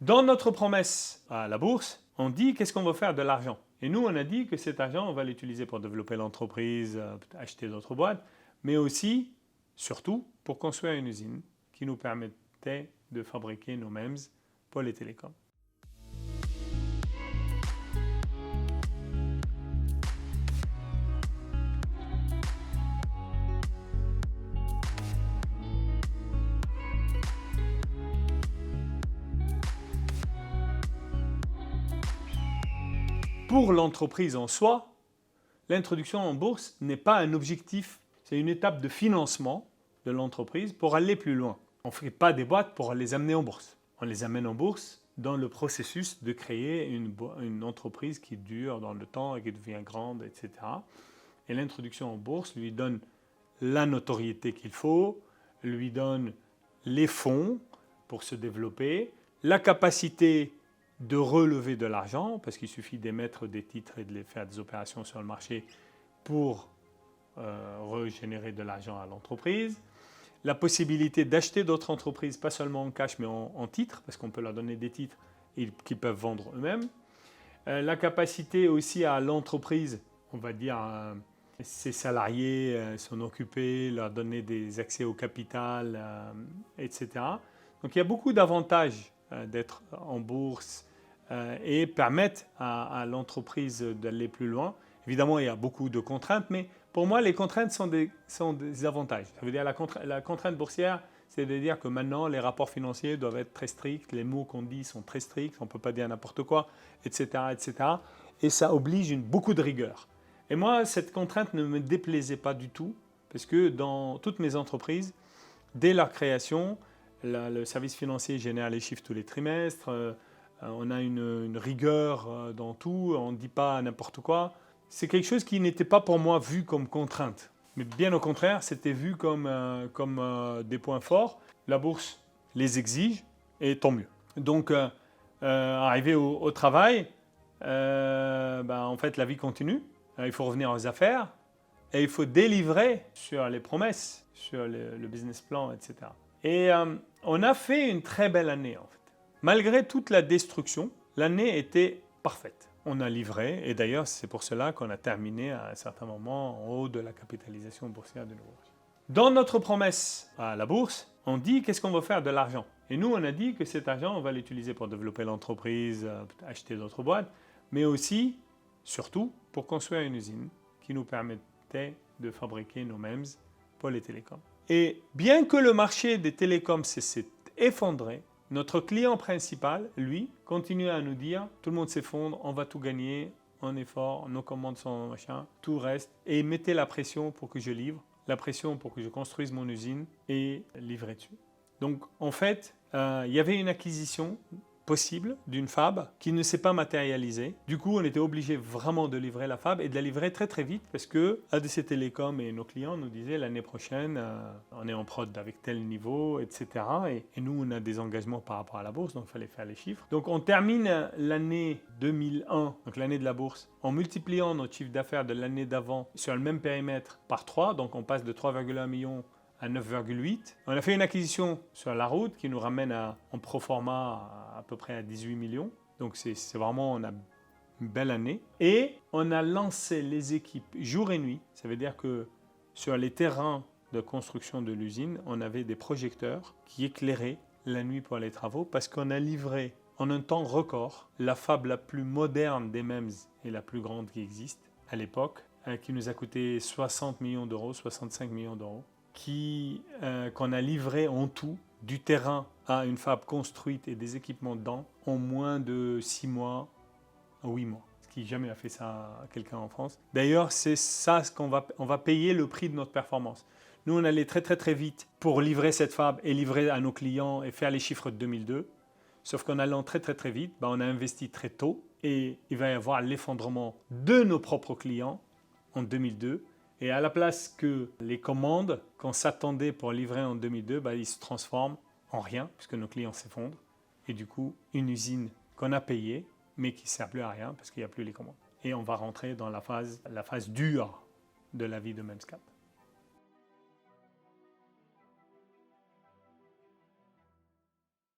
Dans notre promesse à la bourse, on dit qu'est-ce qu'on va faire de l'argent. Et nous, on a dit que cet argent, on va l'utiliser pour développer l'entreprise, acheter d'autres boîtes, mais aussi, surtout, pour construire une usine qui nous permettait de fabriquer nos MEMS pour les télécoms. Pour l'entreprise en soi, l'introduction en bourse n'est pas un objectif, c'est une étape de financement de l'entreprise pour aller plus loin. On ne fait pas des boîtes pour les amener en bourse. On les amène en bourse dans le processus de créer une entreprise qui dure dans le temps et qui devient grande, etc. Et l'introduction en bourse lui donne la notoriété qu'il faut, lui donne les fonds pour se développer, la capacité de relever de l'argent, parce qu'il suffit d'émettre des titres et de les faire des opérations sur le marché pour régénérer de l'argent à l'entreprise, la possibilité d'acheter d'autres entreprises, pas seulement en cash, mais en titres, parce qu'on peut leur donner des titres qu'ils peuvent vendre eux-mêmes, la capacité aussi à l'entreprise, on va dire, ses salariés s'en occuper, leur donner des accès au capital, etc. Donc il y a beaucoup d'avantages d'être en bourse et permettre à l'entreprise d'aller plus loin. Évidemment, il y a beaucoup de contraintes, mais pour moi, les contraintes sont des avantages. Ça veut dire la contrainte boursière, c'est de dire que maintenant, les rapports financiers doivent être très stricts, les mots qu'on dit sont très stricts, on ne peut pas dire n'importe quoi, etc., etc. Et ça oblige beaucoup de rigueur. Et moi, cette contrainte ne me déplaisait pas du tout, parce que dans toutes mes entreprises, dès leur création, le service financier génère les chiffres tous les trimestres, on a une rigueur dans tout, on ne dit pas n'importe quoi. C'est quelque chose qui n'était pas pour moi vu comme contrainte, mais bien au contraire, c'était vu comme des points forts. La bourse les exige et tant mieux. Donc, arrivé au travail, en fait, la vie continue. Il faut revenir aux affaires et il faut délivrer sur les promesses, sur le business plan, etc. Et on a fait une très belle année, en fait. Malgré toute la destruction, l'année était parfaite. On a livré, et d'ailleurs, c'est pour cela qu'on a terminé à un certain moment en haut de la capitalisation boursière de nouveau. Dans notre promesse à la bourse, on dit qu'est-ce qu'on va faire de l'argent. Et nous, on a dit que cet argent, on va l'utiliser pour développer l'entreprise, acheter d'autres boîtes, mais aussi, surtout, pour construire une usine qui nous permettait de fabriquer nos MEMS pour les télécoms. Et bien que le marché des télécoms s'est effondré, notre client principal, lui, continue à nous dire « tout le monde s'effondre, on va tout gagner, on est fort, nos commandes sont machin, tout reste » et mettez la pression pour que je livre, la pression pour que je construise mon usine et livrer dessus. Donc en fait, il y avait une acquisition possible d'une fab qui ne s'est pas matérialisée. Du coup, on était obligé vraiment de livrer la fab et de la livrer très très vite parce que ADC Télécom et nos clients nous disaient l'année prochaine, on est en prod avec tel niveau, etc. Et nous, on a des engagements par rapport à la bourse, donc il fallait faire les chiffres. Donc on termine l'année 2001, donc l'année de la bourse, en multipliant notre chiffre d'affaires de l'année d'avant sur le même périmètre par 3, donc on passe de 3,1 millions à 9,8. On a fait une acquisition sur la route qui nous ramène en pro forma à peu près à 18 millions. Donc c'est vraiment, on a une belle année. Et on a lancé les équipes jour et nuit. Ça veut dire que sur les terrains de construction de l'usine, on avait des projecteurs qui éclairaient la nuit pour les travaux parce qu'on a livré en un temps record la fab la plus moderne des MEMS et la plus grande qui existe à l'époque, qui nous a coûté 60 millions d'euros, 65 millions d'euros. Qu'on a livré en tout, du terrain à une fab construite et des équipements dedans, en moins de 6 mois, 8 mois. Ce qui jamais a fait ça à quelqu'un en France. D'ailleurs, c'est ça ce qu'on va payer le prix de notre performance. Nous, on allait très très très vite pour livrer cette fab et livrer à nos clients et faire les chiffres de 2002. Sauf qu'en allant très très très vite, on a investi très tôt et il va y avoir l'effondrement de nos propres clients en 2002. Et à la place que les commandes qu'on s'attendait pour livrer en 2002, ils se transforment en rien, puisque nos clients s'effondrent. Et du coup, une usine qu'on a payée, mais qui ne sert plus à rien, parce qu'il n'y a plus les commandes. Et on va rentrer dans la phase dure de la vie de MEMSCAP.